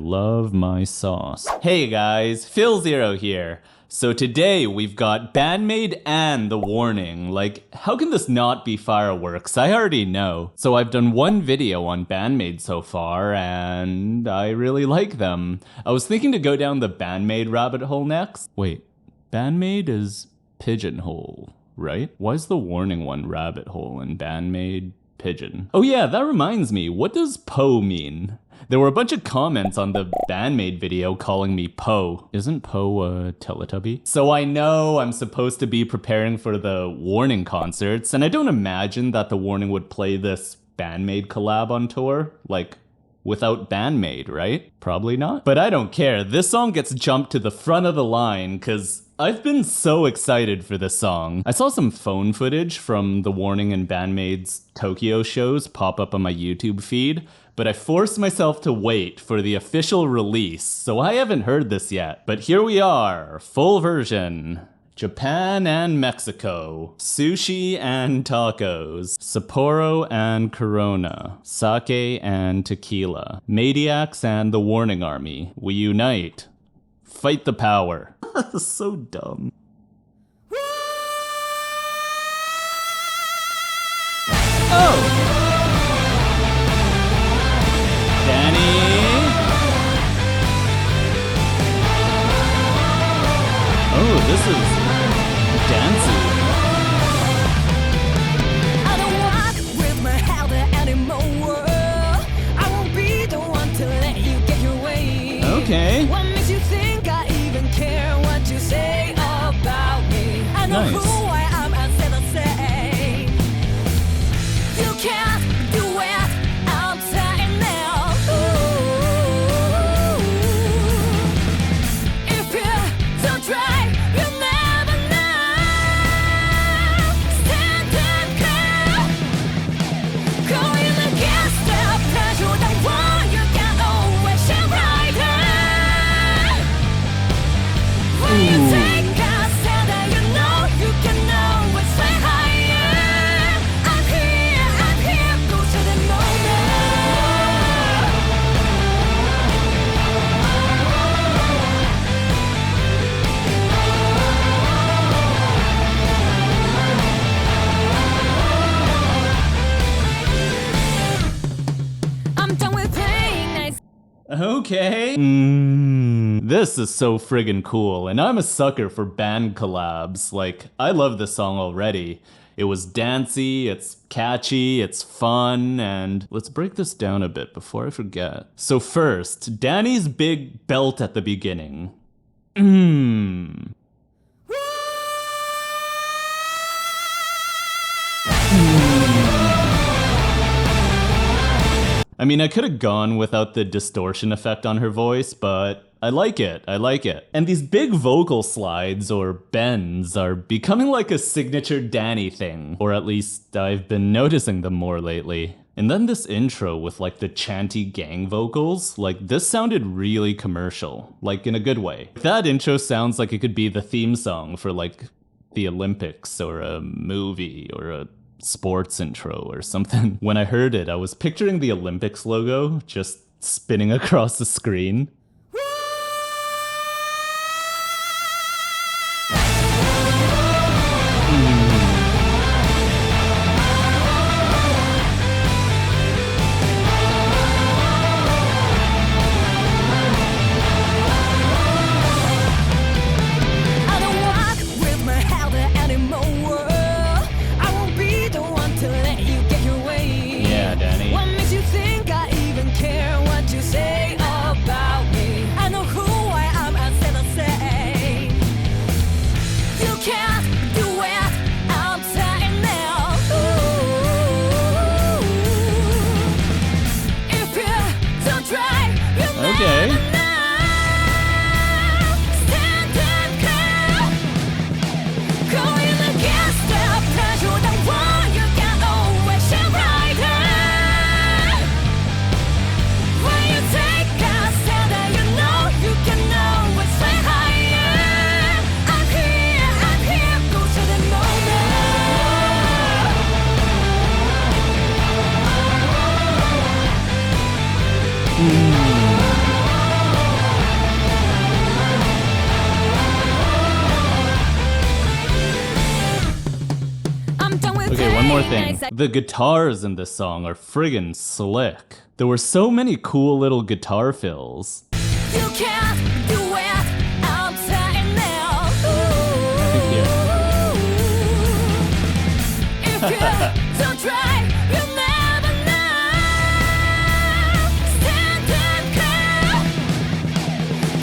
love my sauce. Hey guys, philzero here. So today we've got BAND-MAID and The Warning. Like, how can this not be fireworks? I already know. So I've done one video on BAND-MAID so far, and I really like them. I was thinking to go down the BAND-MAID rabbit hole next. Wait, BAND-MAID is pigeonhole, right? Why is The Warning one rabbit hole and BAND-MAID pigeon? Oh yeah, that reminds me, what does Poe mean? There were a bunch of comments on the BAND-MAID video calling me Poe. Isn't Poe a Teletubby? So I know I'm supposed to be preparing for the Warning concerts, and I don't imagine that the Warning would play this BAND-MAID collab on tour, like, without BAND-MAID, right? Probably not. But I don't care, this song gets jumped to the front of the line, cause I've been so excited for this song. I saw some phone footage from The Warning and BAND-MAID's Tokyo shows pop up on my YouTube feed, but I forced myself to wait for the official release, so I haven't heard this yet. But here we are, full version. Japan and Mexico, sushi and tacos, Sapporo and Corona, sake and tequila, Maniacs and the Warning Army, we unite. Fight the power. So dumb. Oh! Danny! Oh, this is dancey. I don't walk with my head anymore. I won't be the one to let you get your way. Okay. What makes you think I even care what you say about me? I know Nice. who I am and say the same. You can't do it, I'm saying now. Ooh. If you don't try, you'll never know. Stand and clear. Going against the pressure, the one you can always shine brighter. When you take a stand and you know you can always fly higher. I'm here, go to the moment. I'm done with playing nice. Okay. This is so friggin' cool, and I'm a sucker for band collabs. Like, I love this song already. It was dancey, it's catchy, it's fun, and let's break this down a bit before I forget. So first, Danny's big belt at the beginning. I mean, I could have gone without the distortion effect on her voice, but I like it. And these big vocal slides, or bends, are becoming like a signature Danny thing. Or at least I've been noticing them more lately. And then this intro with like the chanty gang vocals, like this sounded really commercial, like in a good way. That intro sounds like it could be the theme song for like the Olympics or a movie or a sports intro or something. When I heard it, I was picturing the Olympics logo just spinning across the screen. I don't walk with my head anymore. I won't be the one to let you get your way. Yeah, Danny. What makes you think I even care what you say about me? Okay, one more thing. The guitars in this song are friggin' slick. There were so many cool little guitar fills. You can't do it outside now. If you don't try, you'll never know. Stand and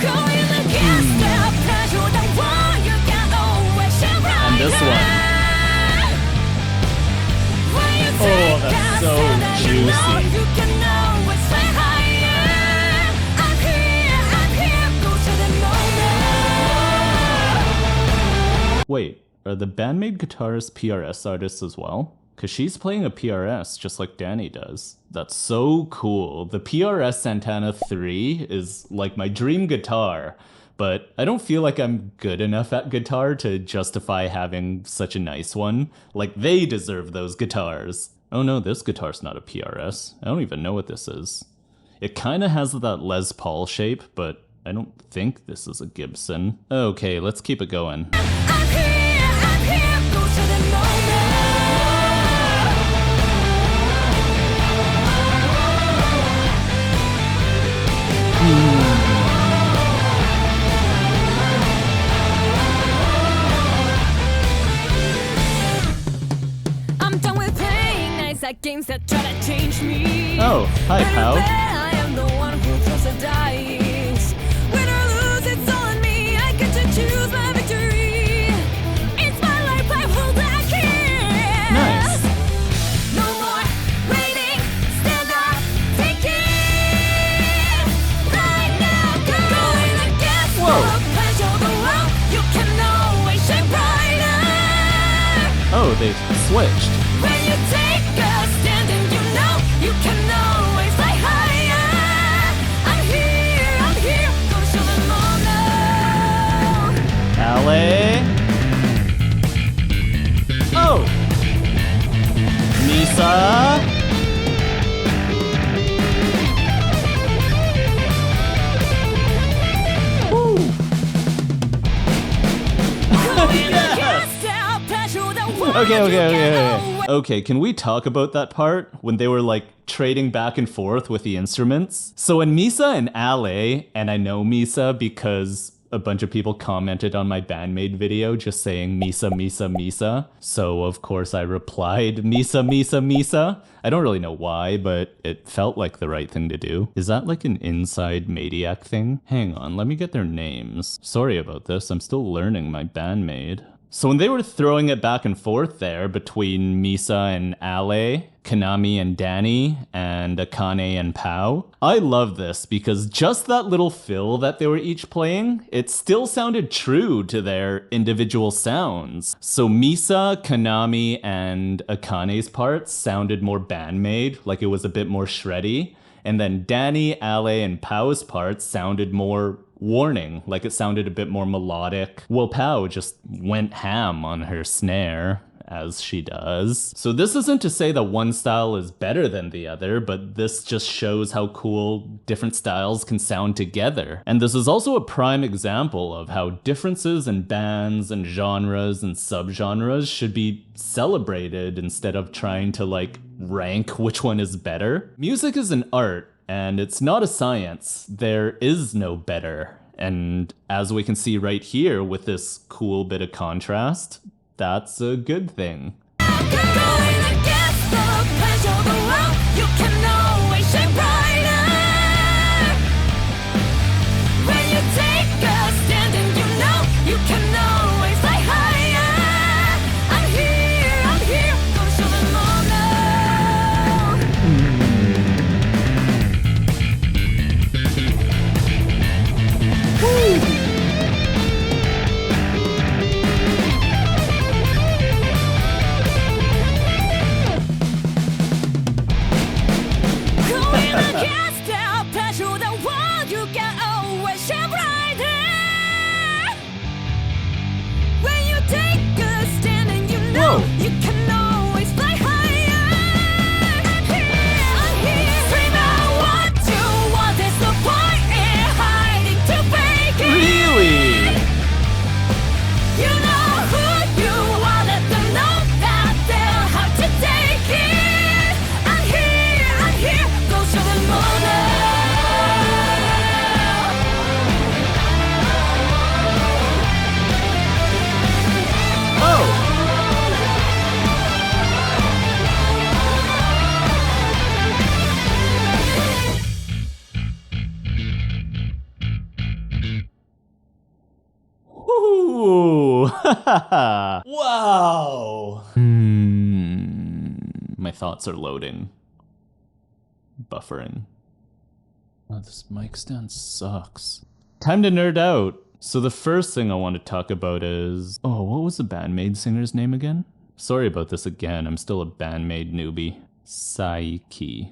go in against the pressure that won't you can always shine brighter. And this one. When you Oh, take that's a so stand and you know juicy. you can always fly higher. I'm here, go to the moment. Wait, are the BAND-MAID guitarists PRS artists as well? Cause she's playing a PRS just like Danny does. That's so cool. The PRS Santana 3 is like my dream guitar, but I don't feel like I'm good enough at guitar to justify having such a nice one. Like they deserve those guitars. Oh no, this guitar's not a PRS. I don't even know what this is. It kinda has that Les Paul shape, but I don't think this is a Gibson. Okay, let's keep it going. I'm here, go to the moment. I'm done with playing nice at games that try to change me. Oh, hi, pal. I am the one who throws the dice. Win or lose, it's all on me. I get to choose my victory. It's my life, I hold back here. Nice. No more waiting, stand up, take it. Right now, going against Whoa. the pressure of the world. You can always shine brighter. Oh, they switched. When you take a stand and you know you can always fly higher. I'm here, go show them all now. Ale. Oh! Misa! Woo! Okay. Okay, can we talk about that part when they were like trading back and forth with the instruments? So when Misa and Ale, and I know Misa because a bunch of people commented on my BAND-MAID video just saying Misa, Misa, Misa. So of course I replied Misa, Misa, Misa. I don't really know why, but it felt like the right thing to do. Is that like an inside Maidiac thing? Hang on, let me get their names. Sorry about this, I'm still learning my BAND-MAID. So when they were throwing it back and forth there between Misa and Ale, Kanami and Danny, and Akane and Pao, I love this because just that little fill that they were each playing, it still sounded true to their individual sounds. So Misa, Kanami, and Akane's parts sounded more BAND-MAID, like it was a bit more shreddy. And then Danny, Ale, and Pao's parts sounded more Warning, like it sounded a bit more melodic. Well, Pao just went ham on her snare, as she does. So this isn't to say that one style is better than the other, but this just shows how cool different styles can sound together. And this is also a prime example of how differences in bands and genres and subgenres should be celebrated instead of trying to like rank which one is better. Music is an art, and it's not a science. There is no better. And as we can see right here with this cool bit of contrast, that's a good thing. Going against the pressure of the world, you can always shine brighter. When you take a stand and you know you can always fly higher. I'm here, go show them all Wow. My thoughts are loading. Buffering. Oh, this mic stand sucks. Time to nerd out. So the first thing I want to talk about is... Oh, what was the BAND-MAID singer's name again? Sorry about this again, I'm still a BAND-MAID newbie. Saiki.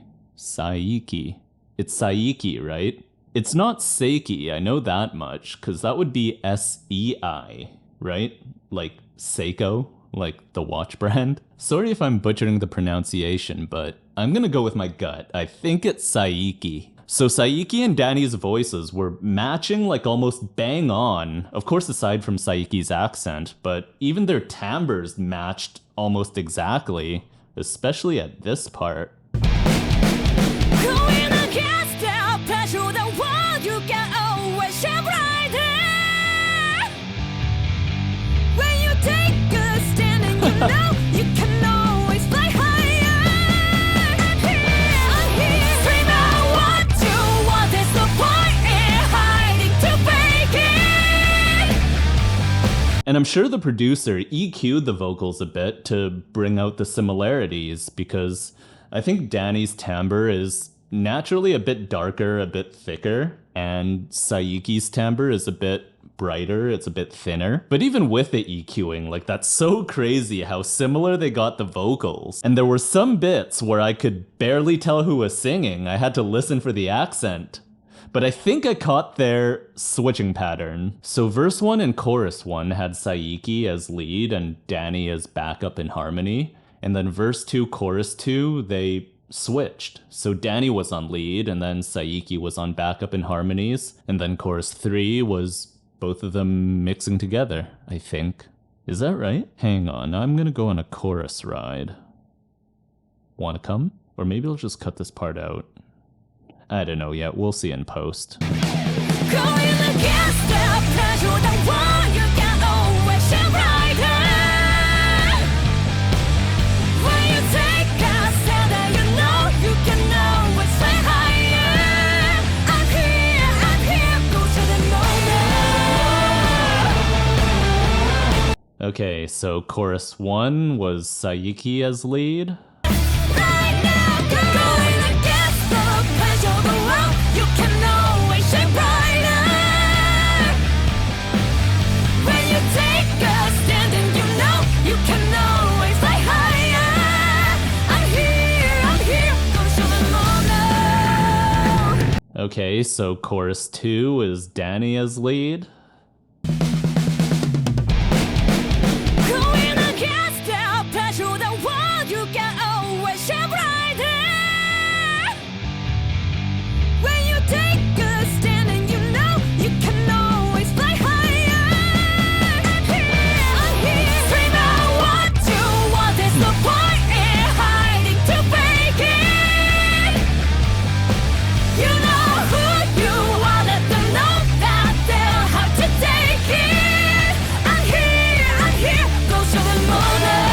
It's Saiki, right? It's not Seiki, I know that much, because that would be S-E-I, right? Like Seiko, like the watch brand. Sorry if I'm butchering the pronunciation, but I'm gonna go with my gut. I think it's Saiki. So Saiki and Danny's voices were matching like almost bang on, of course aside from Saiki's accent, but even their timbres matched almost exactly, especially at this part. Going against the pressure, the world you can always shine brighter. When you take a stand and you know you can always fly higher. I'm here, scream out what you want. There's no point in hiding to fake it. And I'm sure the producer EQ'd the vocals a bit to bring out the similarities, because I think Danny's timbre is naturally a bit darker, a bit thicker, and Saiki's timbre is a bit brighter, it's a bit thinner. But even with the EQing, like that's so crazy how similar they got the vocals. And there were some bits where I could barely tell who was singing, I had to listen for the accent. But I think I caught their switching pattern. So verse 1 and chorus 1 had Saiki as lead and Danny as backup in harmony. And then verse 2, chorus 2, they switched. So Danny was on lead and then Saiki was on backup in harmonies. And then chorus 3 was both of them mixing together, I think. Is that right? Hang on, I'm gonna go on a chorus ride. Wanna come? Or maybe I'll just cut this part out. I don't know yet, we'll see in post. Going against the pressure, the one you can always shine brighter. When you take a stand and you know you can always fly higher. I'm here, go to the moment. Okay, so chorus 1 was Saiki as lead. Right now, going against the pressure, the one you can always shine brighter. When you take a stand and you know you can always fly higher. I'm here, go show them all now. Okay, so chorus 2 is Danny as lead. Going against the pressure, the one you can always shine brighter. When you take a stand and you know you can always fly higher. I'm here, scream out what you want. There's no point in hiding to fake it. You know who you are, let them know that they'll have to take it. I'm here, go show them all now.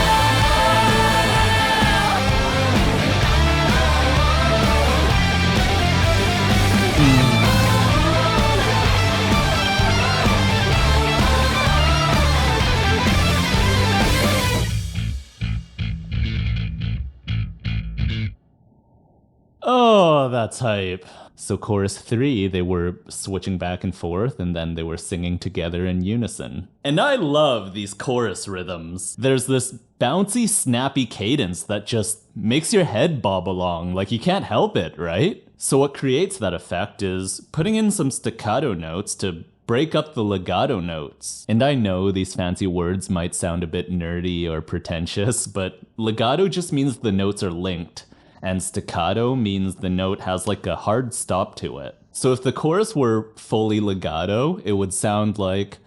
Oh, that's hype. So chorus 3, they were switching back and forth, and then they were singing together in unison. And I love these chorus rhythms. There's this bouncy, snappy cadence that just makes your head bob along, like you can't help it, right? So what creates that effect is putting in some staccato notes to break up the legato notes. And I know these fancy words might sound a bit nerdy or pretentious, but legato just means the notes are linked. And staccato means the note has like a hard stop to it. So if the chorus were fully legato, it would sound like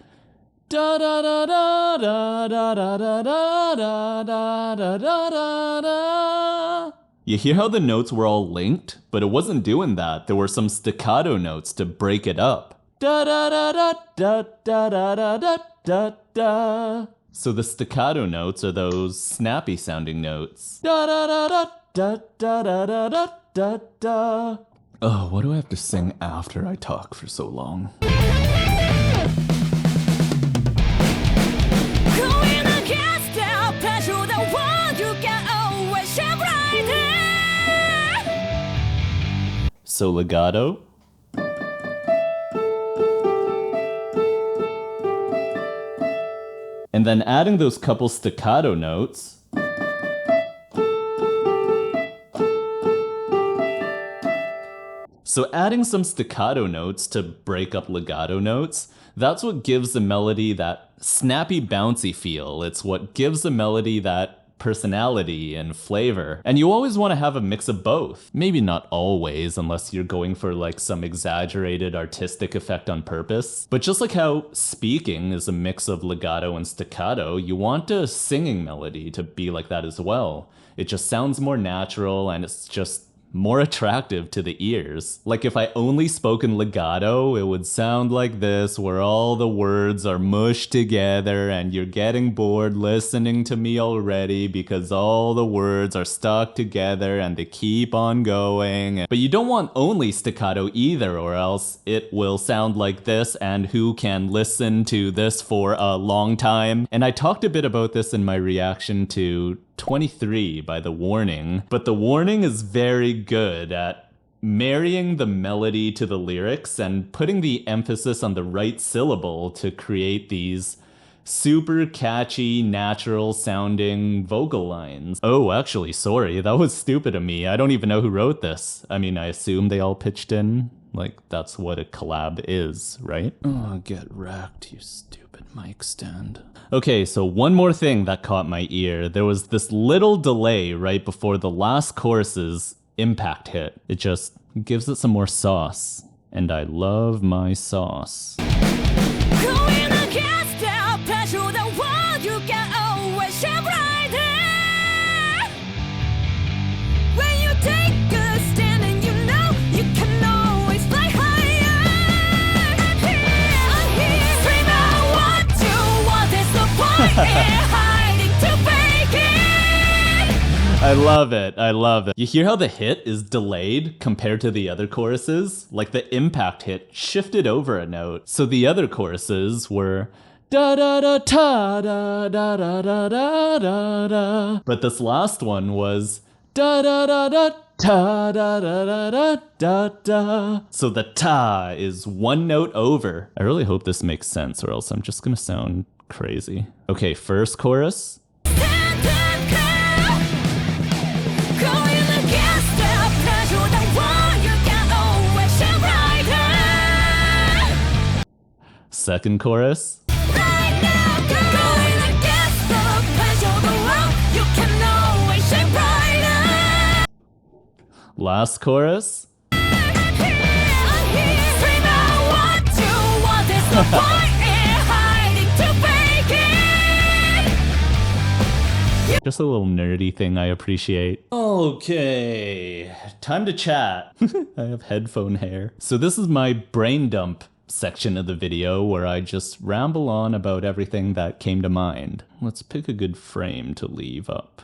da da da da da da da da da da da da da da. You hear how the notes were all linked? But it wasn't doing that. There were some staccato notes to break it up. Da da da da da da da da da da da. So the staccato notes are those snappy sounding notes. Da da da da da da da da da da da. Oh, what do I have to sing after I talk for so long? So legato. And then adding those couple staccato notes. So adding some staccato notes to break up legato notes, that's what gives the melody that snappy, bouncy feel. It's what gives the melody that personality and flavor. And you always want to have a mix of both. Maybe not always, unless you're going for like some exaggerated artistic effect on purpose. But just like how speaking is a mix of legato and staccato, you want a singing melody to be like that as well. It just sounds more natural and it's just more attractive to the ears. Like if I only spoke in legato, it would sound like this, where all the words are mushed together and you're getting bored listening to me already because all the words are stuck together and they keep on going. But you don't want only staccato either, or else it will sound like this, and who can listen to this for a long time? And I talked a bit about this in my reaction to 23 by The Warning, but The Warning is very good at marrying the melody to the lyrics and putting the emphasis on the right syllable to create these super catchy, natural sounding vocal lines. Oh, actually, sorry, that was stupid of me. I don't even know who wrote this. I mean, I assume they all pitched in. Like, that's what a collab is, right? Oh, get wrecked, you stupid mic stand. Okay, so one more thing that caught my ear. There was this little delay right before the last chorus's impact hit. It just gives it some more sauce. And I love my sauce. Going against the pressure, the world you can always shine brighter. When you take a stand and you know you can always fly higher. I'm here, scream out what you want. There's no point in hiding to fake it. I love it. I love it. You hear how the hit is delayed compared to the other choruses? Like the impact hit shifted over a note. So the other choruses were da da da ta da da da da da da da. But this last one was da da da da ta da da da da da da. So the ta is one note over. I really hope this makes sense, or else I'm just gonna sound crazy. Okay, first chorus. Stand and clear. Going against the pressure, the world you can always shine brighter. Second chorus. Right now, going against the pressure, the world you can always shine brighter. Last chorus. I'm here, scream out what you want. There's no point in hiding to fake it. Just a little nerdy thing I appreciate. Okay, time to chat. I have headphone hair. So this is my brain dump section of the video where I just ramble on about everything that came to mind. Let's pick a good frame to leave up.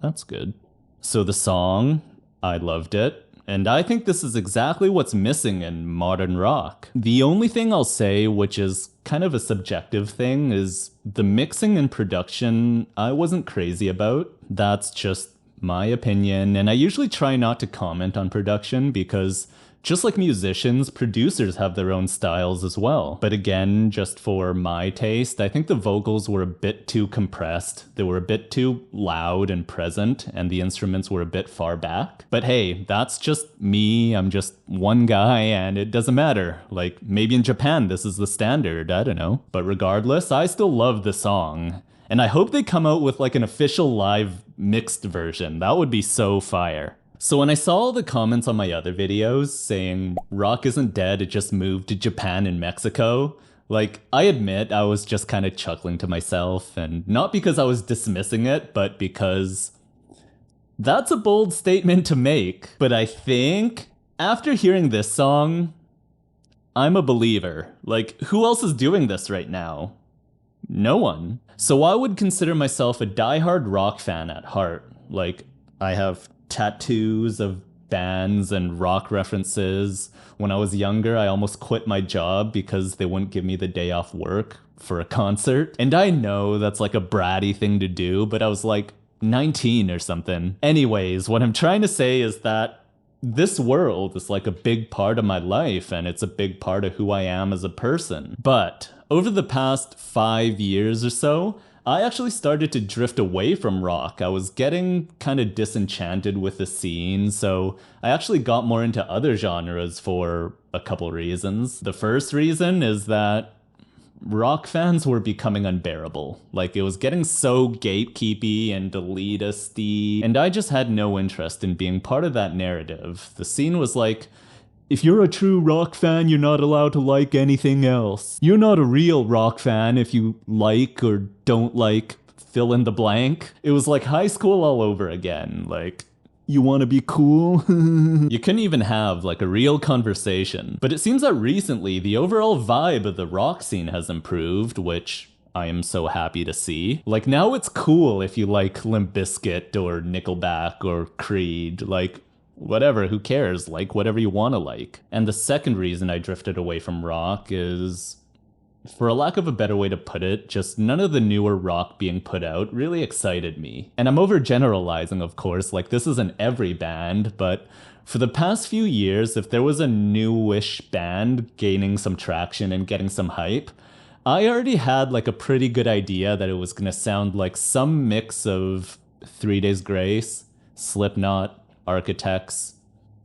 That's good. So the song, I loved it. And I think this is exactly what's missing in modern rock. The only thing I'll say, which is kind of a subjective thing, is the mixing and production I wasn't crazy about. That's just my opinion, and I usually try not to comment on production because just like musicians, producers have their own styles as well. But again, just for my taste, I think the vocals were a bit too compressed. They were a bit too loud and present, and the instruments were a bit far back. But hey, that's just me. I'm just one guy, and it doesn't matter. Like, maybe in Japan this is the standard, I don't know. But regardless, I still love the song. And I hope they come out with like an official live mixed version. That would be so fire. So when I saw all the comments on my other videos saying rock isn't dead, it just moved to Japan and Mexico, like, I admit I was just kind of chuckling to myself, and not because I was dismissing it, but because that's a bold statement to make. But I think after hearing this song, I'm a believer. Like, who else is doing this right now? No one. So I would consider myself a diehard rock fan at heart. Like, I have tattoos of bands and rock references. When I was younger, I almost quit my job because they wouldn't give me the day off work for a concert. And I know that's like a bratty thing to do, but I was like 19 or something. Anyways, what I'm trying to say is that this world is like a big part of my life and it's a big part of who I am as a person. But over the past 5 years or so, I actually started to drift away from rock. I was getting kind of disenchanted with the scene, so I actually got more into other genres for a couple reasons. The first reason is that rock fans were becoming unbearable. Like, it was getting so gatekeepy and elitist-y, and I just had no interest in being part of that narrative. The scene was like, if you're a true rock fan, you're not allowed to like anything else. You're not a real rock fan if you like or don't like fill in the blank. It was like high school all over again. Like, you want to be cool? You couldn't even have like a real conversation. But it seems that recently the overall vibe of the rock scene has improved, which I am so happy to see. Like, now it's cool if you like Limp Bizkit or Nickelback or Creed. Like, whatever, who cares? Like whatever you want to like. And the second reason I drifted away from rock is, for a lack of a better way to put it, just none of the newer rock being put out really excited me. And I'm overgeneralizing, of course, like this isn't every band, but for the past few years, if there was a newish band gaining some traction and getting some hype, I already had like a pretty good idea that it was gonna sound like some mix of 3 Days Grace, Slipknot, Architects,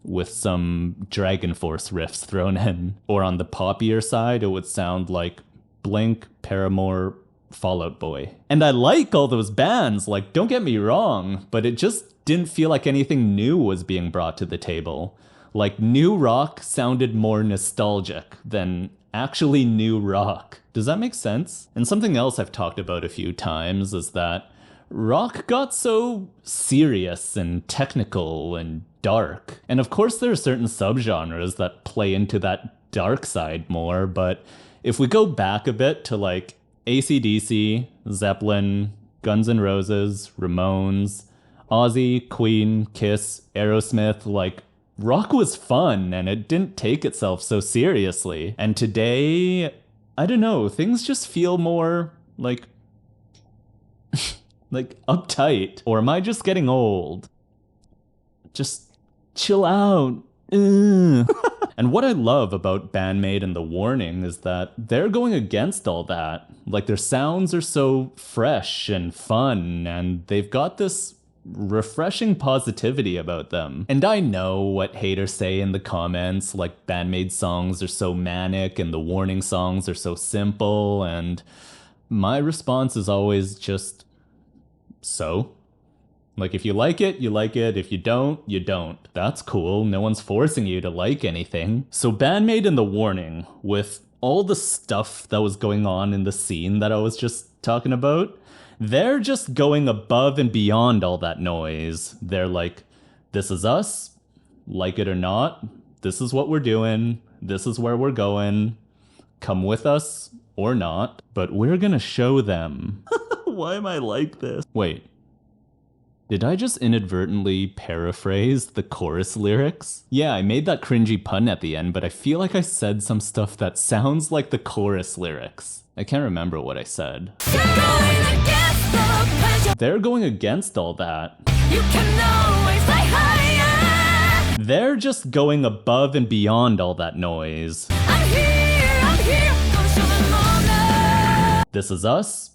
with some Dragon Force riffs thrown in. Or on the poppier side, it would sound like Blink, Paramore, Fall Out Boy. And I like all those bands, like, don't get me wrong, but it just didn't feel like anything new was being brought to the table. Like, new rock sounded more nostalgic than actually new rock. Does that make sense? And something else I've talked about a few times is that rock got so serious and technical and dark. And of course there are certain subgenres that play into that dark side more, but if we go back a bit to like AC/DC, Zeppelin, Guns N' Roses, Ramones, Ozzy, Queen, Kiss, Aerosmith, like, rock was fun and it didn't take itself so seriously. And today, I don't know, things just feel more like like uptight. Or am I just getting old? Just chill out. And what I love about BAND-MAID and The Warning is that they're going against all that. Like, their sounds are so fresh and fun, and they've got this refreshing positivity about them. And I know what haters say in the comments, like BAND-MAID songs are so manic and The Warning songs are so simple, and my response is always just, so? Like, if you like it, you like it. If you don't, you don't. That's cool. No one's forcing you to like anything. So BAND-MAID and The Warning, with all the stuff that was going on in the scene that I was just talking about, they're just going above and beyond all that noise. They're like, this is us, like it or not. This is what we're doing. This is where we're going. Come with us or not, but we're gonna show them. Why am I like this? Wait, did I just inadvertently paraphrase the chorus lyrics? Yeah, I made that cringy pun at the end, but I feel like I said some stuff that sounds like the chorus lyrics. I can't remember what I said. They're going against all that. You can always fly higher. They're just going above and beyond all that noise. I'm here, gonna show them all now. This is us,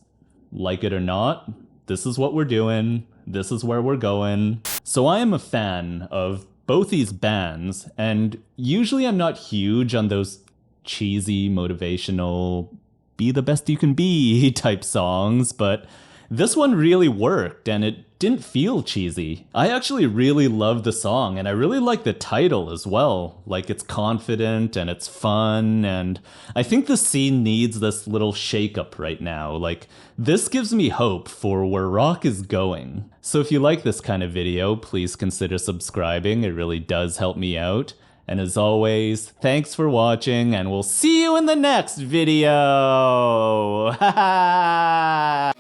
like it or not. This is what we're doing. This is where we're going. So I am a fan of both these bands, and usually I'm not huge on those cheesy, motivational, be the best you can be type songs, but this one really worked and it didn't feel cheesy. I actually really love the song, and I really like the title as well. Like, it's confident and it's fun, and I think the scene needs this little shakeup right now. Like, this gives me hope for where rock is going. So if you like this kind of video, please consider subscribing. It really does help me out. And as always, thanks for watching, and we'll see you in the next video. Hahaha.